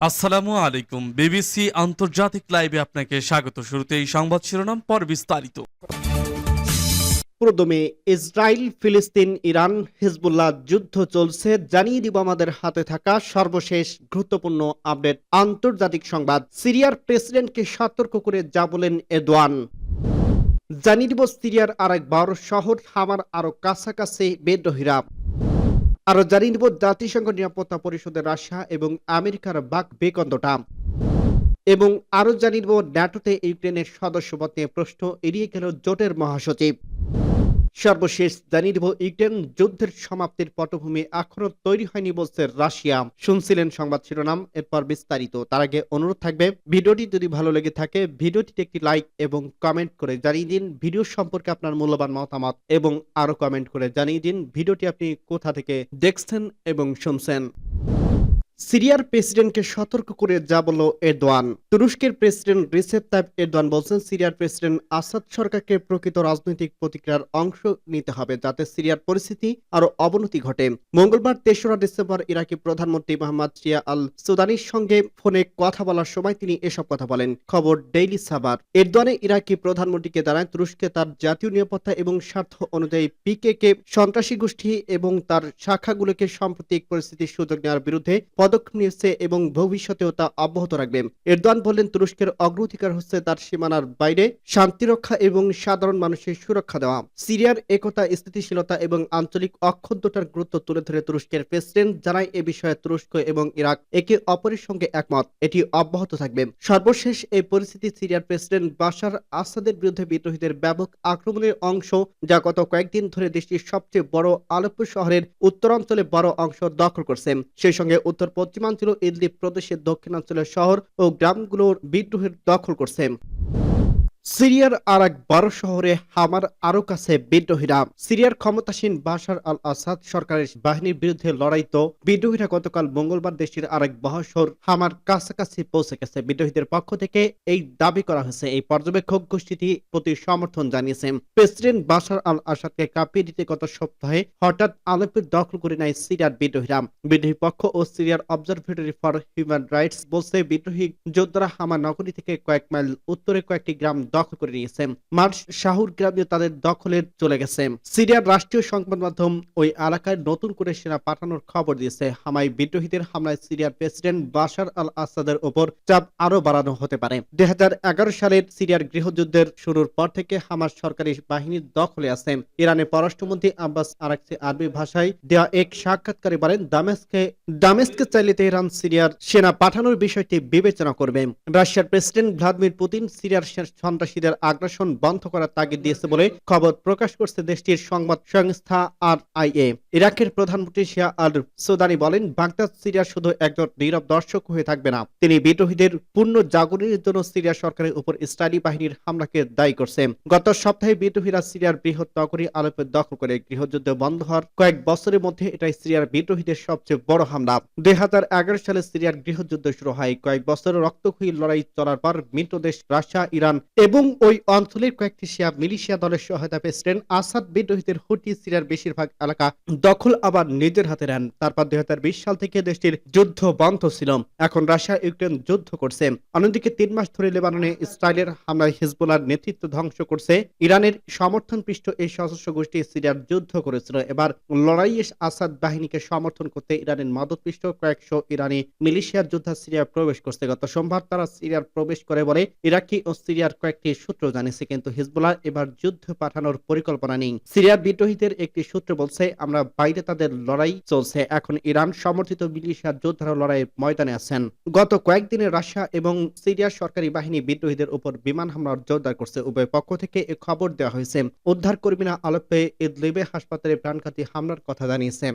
আসসালামু আলাইকুম। বিবিসি আন্তর্জাতিক লাইভে আপনাকে স্বাগত। শুরুতেই সংবাদ শিরোনাম, পর বিস্তারিত। প্রথমে ইসরায়েল, ফিলিস্তিন, ইরান, হিজবুল্লাহ যুদ্ধ চলছে, জানিয়ে দিব আমাদের হাতে থাকা সর্বশেষ গুরুত্বপূর্ণ আপডেট। আন্তর্জাতিক সংবাদ, সিরিয়ার প্রেসিডেন্টকে সতর্ক করে যা বলেন এরদোয়ান। জানিয়ে দিব সিরিয়ার আরেক বড় শহর হামার আরো কাছাকাছি বিদ্রোহীরা। আরো জানিয়ে দিব জাতিসংঘ নিরাপত্তা পরিষদের রাশিয়া এবং আমেরিকার বাক বিকন্দটা। এবং আরো জানিয়ে দিব ন্যাটোতে ইউক্রেনের সদস্যপদ নিয়ে প্রশ্ন এড়িয়ে গেল জোটের মহাসচিব। সর্বশেষ জানিয়ে দিব ইউক্রেন যুদ্ধের সমাপ্তির পটভূমি এখনো তৈরি হয়নি বলছে রাশিয়া। শুনছিলেন সংবাদ শিরোনাম, এরপর বিস্তারিত। তার আগে অনুরোধ থাকবে, ভিডিওটি যদি ভালো লেগে থাকে ভিডিওটিতে একটি লাইক এবং কমেন্ট করে জানিয়ে দিন ভিডিও সম্পর্কে আপনার মূল্যবান মতামত, এবং আরো কমেন্ট করে জানিয়ে দিন ভিডিওটি আপনি কোথা থেকে দেখছেন এবং শুনছেন। সিরিয়ার প্রেসিডেন্টকে সতর্ক করে যা বলল এরদোয়ান। তুরস্কের প্রেসিডেন্ট রিসেপ তাইপ এরদোয়ান বলছেন, সিরিয়ার প্রেসিডেন্ট আসাদ সরকারকে প্রকৃত রাজনৈতিক প্রতিক্রিয়ার অংশ নিতে হবে যাতে সিরিয়ার পরিস্থিতি আরো অবনতি ঘটে। মঙ্গলবার ৩রা ডিসেম্বর ইরাকি প্রধানমন্ত্রী মোহাম্মদ শিয়া আল সুদানির সঙ্গে ফোনে কথা বলার সময় তিনি এসব কথা বলেন। খবর ডেইলি সাবার। এরদোয়ানে ইরাকি প্রধানমন্ত্রীকে জানায় তুরস্কে তার জাতীয় নিরাপত্তা এবং স্বার্থ অনুযায়ী পিকেকে সন্ত্রাসী গোষ্ঠী এবং তার শাখাগুলোকে সাম্প্রতিক পরিস্থিতির সুযোগ নেওয়ার বিরুদ্ধে পদক্ষেপ নিয়েছে এবং ভবিষ্যতেও তা অব্যাহত রাখবে। এরদোয়ান বললেন, তুরস্কের অগ্রাধিকার হচ্ছে তার সীমানার বাইরে শান্তিরক্ষা এবং সাধারণ মানুষের সুরক্ষা দেওয়া। সিরিয়ার একতা, স্থিতিশীলতা এবং আঞ্চলিক অক্ষুণ্ণতার গুরুত্ব তুলে ধরে তুরস্কের প্রেসিডেন্ট জানায় এ বিষয়ে তুরস্ক এবং ইরাক একে অপরের সঙ্গে একমত, এটি অব্যাহত থাকবে। সর্বশেষ এই পরিস্থিতি সিরিয়ার প্রেসিডেন্ট বাশার আসাদের বিরুদ্ধে বিদ্রোহীদের ব্যাপক আক্রমণের অংশ, যা গত কয়েকদিন ধরে দেশটির সবচেয়ে বড় আলেপ্পো শহরের উত্তরাঞ্চলে বড় অংশ দখল করছে। সেই সঙ্গে উত্তর পশ্চিমাঞ্চল ইদলিব প্রদেশের দক্ষিণাঞ্চলের শহর ও গ্রামগুলোর বিদ্রোহের দখল করছে। সিরিয়ার আর এক বড় শহরে হামার আরো কাছে বিদ্রোহীরা। সিরিয়ার ক্ষমতাসীন বাশার আল আসাদ সরকারের বাহিনীর বিরুদ্ধে লড়াইতো বিদ্রোহীরা গতকাল মঙ্গলবার দেশটির আরেক বড় শহর হামার কাছাকাছি পৌঁছে গেছে। বিদ্রোহীদের পক্ষ থেকে এই দাবি করা হয়েছে। এই পর্যবেক্ষক গোষ্ঠীটি প্রতি সমর্থন জানিয়েছে। প্রেসিডেন্ট বাশার আল আসাদকে কাঁপিয়ে দিতে গত সপ্তাহে হঠাৎ আলেপ্পো দখল করে নেয় সিরিয়ার বিদ্রোহীরা। বিদ্রোহী পক্ষ ও সিরিয়ার অবজারভেটরি ফর হিউম্যান রাইটস বলছে, বিদ্রোহী যোদ্ধারা হামা নগরী থেকে কয়েক মাইল উত্তরে কয়েকটি গ্রাম দখল করে নিয়েছে। মার্শ শাহুর গ্রামে তাদের দখলে চলে গেছে। সিরিয়ার রাষ্ট্রীয় সংবাদ মাধ্যম ওই এলাকায় নতুন করে সেনা পাঠানোর খবর দিয়েছে। হামায় বিদ্রোহীদের হামলায় সিরিয়ার প্রেসিডেন্ট বাশার আল আসাদের ওপর চাপ আরো বাড়ানো হতে পারে। ২০১১ সালের সিরিয়ার গৃহযুদ্ধের শুরুর পর থেকে হামাস সরকারি বাহিনীর দখলে আছে। ইরানের পররাষ্ট্রমন্ত্রী আব্বাস আরাকচি আরবি ভাষায় দেওয়া এক সাক্ষাৎকারে বলেন, দামেস্কে চাইলে তেহরান সিরিয়ার সেনা পাঠানোর বিষয়টি বিবেচনা করবে। রাশিয়ার প্রেসিডেন্ট ভ্লাদিমির পুতিন সিরিয়ার সন্ত্রাসীদের আগ্রাসন বন্ধ করার তাগিদ দিয়েছে বলে খবর প্রকাশ করছে দেশটির সংবাদ সংস্থা আরআইএ। ইরাকের প্রধানমন্ত্রী শিয়া আল সুদানি বলেন, বাগদাদ সিরিয়ার শুধু একজন নীরব দর্শক হয়ে থাকবে না, তিনি বিদ্রোহীদের পূর্ণ জাগরণের জন্য সিরিয়া সরকারের উপর ইসরায়েলি বাহিনীর হামলাকে দায়ী করছে। গত সপ্তাহে বিদ্রোহীরা সিরিয়ার বৃহৎ নগরী আলেপ্পো দখল করে। গৃহযুদ্ধ বন্ধ হওয়ার কয়েক বছরের মধ্যে এটাই সিরিয়ার বিদ্রোহীদের সবচেয়ে বড় হামলা। ২০১১ সালে সিরিয়ার গৃহযুদ্ধ শুরু হয়। কয়েক বছরের রক্তক্ষয়ী লড়াই চলার পর মিত্র দেশ রাশিয়া, ইরান এবং ওই অঞ্চলের কয়েকটি শিয়া মিলিশিয়া দলের সহায়তা প্রেসিডেন্ট আসাদ বিদ্রোহীদের হটিয়ে সিরিয়ার বেশিরভাগ এলাকা দখল আবার নিজের হাতে নেন। তারপর ২০২০ সাল থেকে দেশটির যুদ্ধ বন্ধ ছিল। এখন রাশিয়া ইউক্রেন যুদ্ধ করছে। অন্যদিকে ৩ মাস ধরে লেবাননে ইসরায়েলের হামলায় হিজবুল্লাহর নেতৃত্ব ধ্বংস করছে। ইরানের সমর্থন পৃষ্ঠ এই সশস্ত্র গোষ্ঠী সিরিয়ার যুদ্ধ করেছিল। এবার লড়াইয়ে আসাদ বাহিনীকে সমর্থন করতে ইরানের মদতপৃষ্ট কয়েকশো ইরানি মিলিশিয়ার যোদ্ধা সিরিয়ায় প্রবেশ করছে। গত সোমবার তারা সিরিয়ার প্রবেশ করে বলে ইরাকি ও সিরিয়ার কয়েকটি সূত্র জানিয়েছে, কিন্তু হিজবুল্লাহ এবার যুদ্ধ পাঠানোর পরিকল্পনা নেই। সিরিয়ার বিদ্রোহীদের একটি সূত্র বলছে, আমরা বাইরে তাদের লড়াই চলছে, এখন ইরান সমর্থিত মিলিশিয়ার যোদ্ধারা লড়াইয়ের ময়দানে আছেন। গত কয়েকদিনে রাশিয়া এবং সিরিয়ার সরকারি বাহিনী বিদ্রোহীদের উপর বিমান হামলার জোরদার করছে। উভয় পক্ষ থেকে এ খবর দেওয়া হয়েছে। উদ্ধার কর্মীরা আলেপ্পোয় ইদলিবে হাসপাতালে প্রাণঘাতী হামলার কথা জানিয়েছে।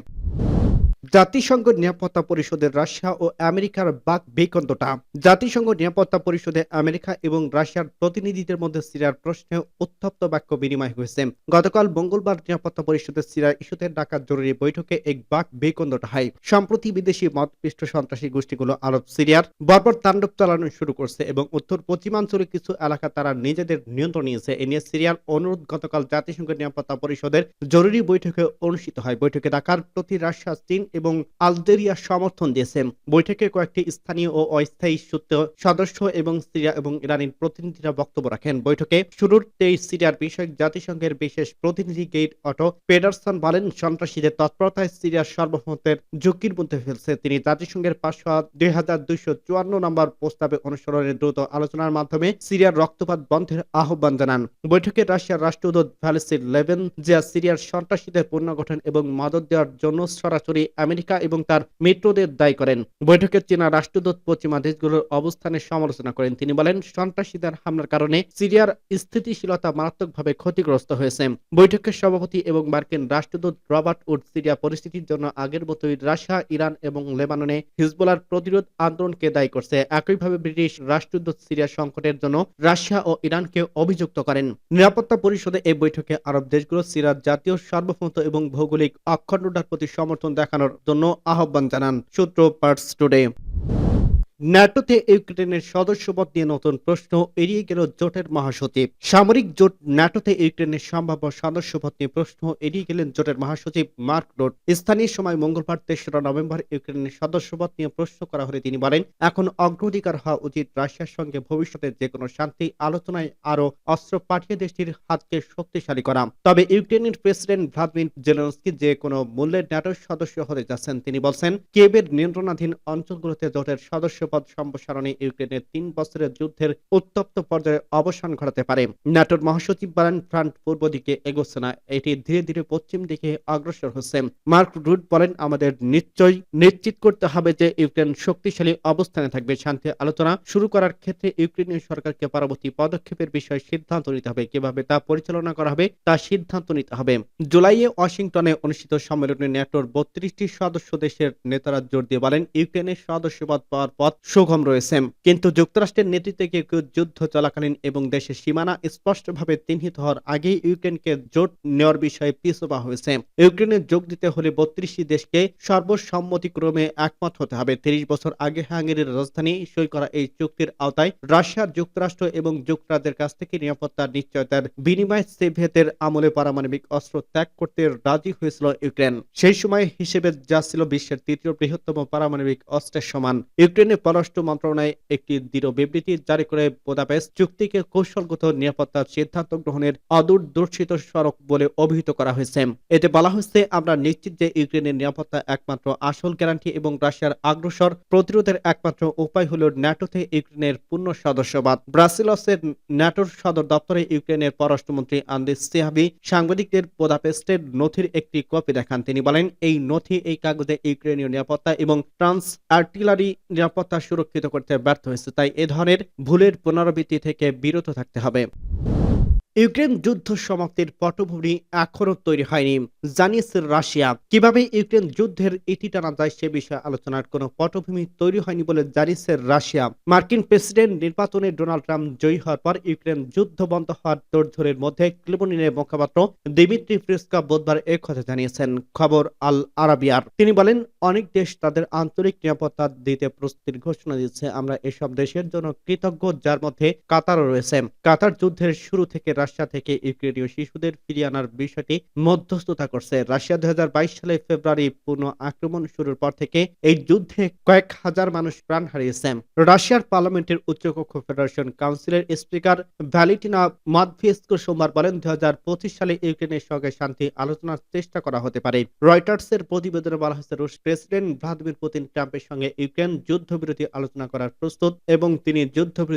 জাতিসংঘ নিরাপত্তা পরিষদের রাশিয়া ও আমেরিকার বাক বিকন্দটা। জাতিসংঘ নিরাপত্তা পরিষদে আমেরিকা এবং রাশিয়ার প্রতিনিধিদের মধ্যে সিরিয়ার প্রশ্নে উত্তপ্ত বাক্য বিনিময় হয়েছে। গতকাল মঙ্গলবার নিরাপত্তা পরিষদের সিরিয়ার ইস্যুতে ডাকা জরুরি বৈঠকে এক বাক বিকন্দটা হয়। সম্প্রতি বিদেশি মতপৃষ্ট সন্ত্রাসী গোষ্ঠীগুলো আরব সিরিয়ার বর্বর তাণ্ডব চালানো শুরু করছে এবং উত্তর পশ্চিমাঞ্চলে কিছু এলাকা তারা নিজেদের নিয়ন্ত্রণ নিয়েছে। এ নিয়ে সিরিয়ার অনুরোধ গতকাল জাতিসংঘ নিরাপত্তা পরিষদের জরুরি বৈঠকে অনুষ্ঠিত হয়। বৈঠকে ডাকার প্রতি রাশিয়া, চীন এবং আলজেরিয়া সমর্থন দিয়েছে। বৈঠকে কয়েকটি স্থানীয় ও অস্থায়ী সদস্য এবং সিরিয়া এবং ইরানের প্রতিনিধিরা বক্তব্য রাখেন। বৈঠকে শুরুতেই সিরিয়ার বিষয়ক জাতিসংঘের বিশেষ প্রতিনিধি গেইট অটো পেডারসন বলেন, সন্ত্রাসীদের তৎপরতায় সিরিয়ার সার্বভৌমত্বের ঝুঁকির মধ্যে ফেলছে। তিনি জাতিসংঘের ২২৫৪ নম্বর প্রস্তাবে অনুসরণের দ্রুত আলোচনার মাধ্যমে সিরিয়ার রক্তপাত বন্ধের আহ্বান জানান। বৈঠকে রাশিয়ার রাষ্ট্রদূত ভ্যালেসি লেবেনজিয়া সিরিয়ার সন্ত্রাসীদের পুনর্গঠন এবং মদদ দেওয়ার জন্য সরাসরি আমেরিকা এবং তার মিত্রদের দায়ী করেন। বৈঠকে চীনা রাষ্ট্রদূত পশ্চিমা দেশগুলোর অবস্থানের সমালোচনা করেন। তিনি বলেন, সন্ত্রাসীদের হামলার কারণে সিরিয়ার স্থিতিশীলতা মারাত্মকভাবে ক্ষতিগ্রস্ত হয়েছে। বৈঠকের সভাপতি এবং মার্কিন রাষ্ট্রদূত রবার্ট উড সিরিয়া পরিস্থিতির জন্য আগের মতোই রাশিয়া, ইরান এবং লেবাননে হিজবুল্লাহর প্রতিরোধ আন্দোলনকে দায়ী করছে। একইভাবে ব্রিটিশ রাষ্ট্রদূত সিরিয়া সংকটের জন্য রাশিয়া ও ইরানকে অভিযুক্ত করেন। নিরাপত্তা পরিষদে এই বৈঠকে আরব দেশগুলো সিরিয়ার জাতীয় সার্বভৌমত্ব এবং ভৌগোলিক অখণ্ডতার প্রতি সমর্থন দেখানোর জন্য আহ্বান জানান। সূত্র পার্টস টুডে। ন্যাটোতে ইউক্রেনের সদস্যপদ নিয়ে নতুন প্রশ্ন এড়িয়ে গেল জোটের মহাসচিব। সামরিক জোট ন্যাটোতে ইউক্রেনের সম্ভাব্য সদস্যপদ নিয়ে প্রশ্ন এড়িয়ে গেলেন জোটের মহাসচিব মার্ক রুট। স্থানীয় সময় মঙ্গলবার ৩রা নভেম্বর ইউক্রেনের সদস্যপদ নিয়ে প্রশ্ন করা হলে তিনি বলেন, এখন অগ্রাধিকার হওয়া উচিত রাশিয়ার সঙ্গে ভবিষ্যতে যে কোনো শান্তি আলোচনায় আরও অস্ত্র পাঠিয়ে দেশটির হাতকে শক্তিশালী করা। তবে ইউক্রেনের প্রেসিডেন্ট ভ্লাদিমির জেলেনস্কি যে কোনো মূল্যে ন্যাটোর সদস্য হতে যাচ্ছেন। তিনি বলছেন, কিয়েভের নিয়ন্ত্রণাধীন অঞ্চলগুলোতে জোটের সদস্যপদ সম্প্রসারণে ইউক্রেনের ৩ বছরের যুদ্ধের উত্তপ্ত পর্যায়ে অবসান ঘটাতে পারে। ন্যাটোর মহাসচিব বলেন, ফ্রন্ট পূর্ব দিকে এগোচ্ছে না, এটি ধীরে ধীরে পশ্চিম দিকে অগ্রসর হচ্ছে। মার্ক রুট বলেন, আমাদের নিশ্চিত করতে হবে যে ইউক্রেন শক্তিশালী অবস্থানে থাকবে। শান্তি আলোচনা শুরু করার ক্ষেত্রে ইউক্রেনীয় সরকারকে পরবর্তী পদক্ষেপের বিষয়ে সিদ্ধান্ত নিতে হবে। কিভাবে তা পরিচালনা করা হবে তা সিদ্ধান্ত নিতে হবে। জুলাইয়ে ওয়াশিংটনে অনুষ্ঠিত সম্মেলনে ন্যাটোর ৩২টি সদস্য দেশের নেতারা জোর দিয়ে বলেন, ইউক্রেনের সদস্যপদ পাওয়ার পথ সুগম রয়েছে। কিন্তু যুক্তরাষ্ট্রের নেতৃত্বে কেউ কেউ যুদ্ধ চলাকালীন এবং দেশের সীমানা স্পষ্টভাবে চিহ্নিত হওয়ার আগেই ইউক্রেনকে জোট নেওয়ার বিষয়ে পিছু পা হয়েছে। ইউক্রেনে যোগ দিতে হলে ৩২টি দেশকে সর্বসম্মতিক্রমে একমত হতে হবে। ৩০ বছর আগে হাঙ্গেরির রাজধানী সই করা এই চুক্তির আওতায় রাশিয়া, যুক্তরাষ্ট্র এবং যুক্তরাজ্যের কাছ থেকে নিরাপত্তার নিশ্চয়তার বিনিময়ে সোভিয়েতের আমলে পারমাণবিক অস্ত্র ত্যাগ করতে রাজি হয়েছিল ইউক্রেন। সেই সময় হিসেবে যা ছিল বিশ্বের ৩য় বৃহত্তম পারমাণবিক অস্ত্রের সমান। ইউক্রেনের পররাষ্ট্র মন্ত্রণালয় একটি দৃঢ় বিবৃতি জারি করে বুদাপেস্ট চুক্তিকে কৌশলগত নিরাপত্তার সিদ্ধান্ত গ্রহণের অদূরদর্শিত সড়ক বলে অভিহিত করা হয়েছে। এতে বলা হয়েছে, আমরা নিশ্চিত যে ইউক্রেনের নিরাপত্তা একমাত্র আসল গ্যারান্টি এবং রাশিয়ার আগ্রাসন প্রতিরোধের একমাত্র উপায় হল ন্যাটোতে ইউক্রেনের পূর্ণ সদস্যপদ। ব্রাসেলসের ন্যাটোর সদর দপ্তরে ইউক্রেনের পররাষ্ট্রমন্ত্রী আন্দ্রি সিহাভি সাংবাদিকদের বুদাপেস্টের নথির একটি কপি দেখান। তিনি বলেন, এই নথি এই কাগজে ইউক্রেনীয় নিরাপত্তা এবং ট্রান্স আর্টিলারি নিরাপত্তা সুরক্ষিত করতে ব্যর্থ হয়েছে। তাই এ ধরনের ভুলের পুনরাবৃত্তি থেকে বিরত থাকতে হবে। ইউক্রেন যুদ্ধ সমাপ্তির পটভূমি এখনো তৈরি হয়নি, জানিয়েছে রাশিয়া। কিভাবে ইউক্রেন যুদ্ধের ইতি টানা যায় সে বিষয়ে আলোচনার কোনো পটভূমি তৈরি হয়নি বলে জানিয়েছে রাশিয়া। মার্কিন প্রেসিডেন্ট নির্বাচনে ডোনাল্ড ট্রাম্প জয়ী হওয়ার পর ইউক্রেন যুদ্ধ বন্ধ হওয়ার তোড়জোড়ের মধ্যে ক্রেমলিনের মুখপাত্র দিমিত্রি পেসকভ বুধবার একথা জানিয়েছেন খবর আল আরাবিয়ার। তিনি বলেন, অনেক দেশ তাদের আন্তরিক নিরাপত্তা দিতে প্রস্তুতির ঘোষণা দিচ্ছে। আমরা এসব দেশের জন্য কৃতজ্ঞ, যার মধ্যে কাতারও রয়েছে। কাতার যুদ্ধের শুরু থেকে রাশিয়া থেকে ইউক্রেনীয় শিশুদের ফিরিয়ে আনার বিষয়টি মধ্যস্থতা করছে। রাশিয়া ২০২২ সালে ফেব্রুয়ারি পূর্ণ আক্রমণ শুরুর পর থেকে এই যুদ্ধে কয়েক হাজার মানুষ প্রাণ হারিয়েছে। রাশিয়ার পার্লামেন্টের উচ্চকক্ষ ফেডারেশন কাউন্সিলের স্পিকার ভ্যালিন্টিনা মাতভিয়েস্কো সোমবার বলেন, ২০২৫ সালে ইউক্রেনের সঙ্গে শান্তি আলোচনার চেষ্টা করা হতে পারে। রয়টার্সের প্রতিবেদনে বলা হয়েছে, রুশ প্রেসিডেন্ট ভ্লাদিমির পুতিন ট্রাম্পের সঙ্গে ইউক্রেন যুদ্ধবিরতি আলোচনা করার প্রস্তুত এবং তিনি যুদ্ধবিরতি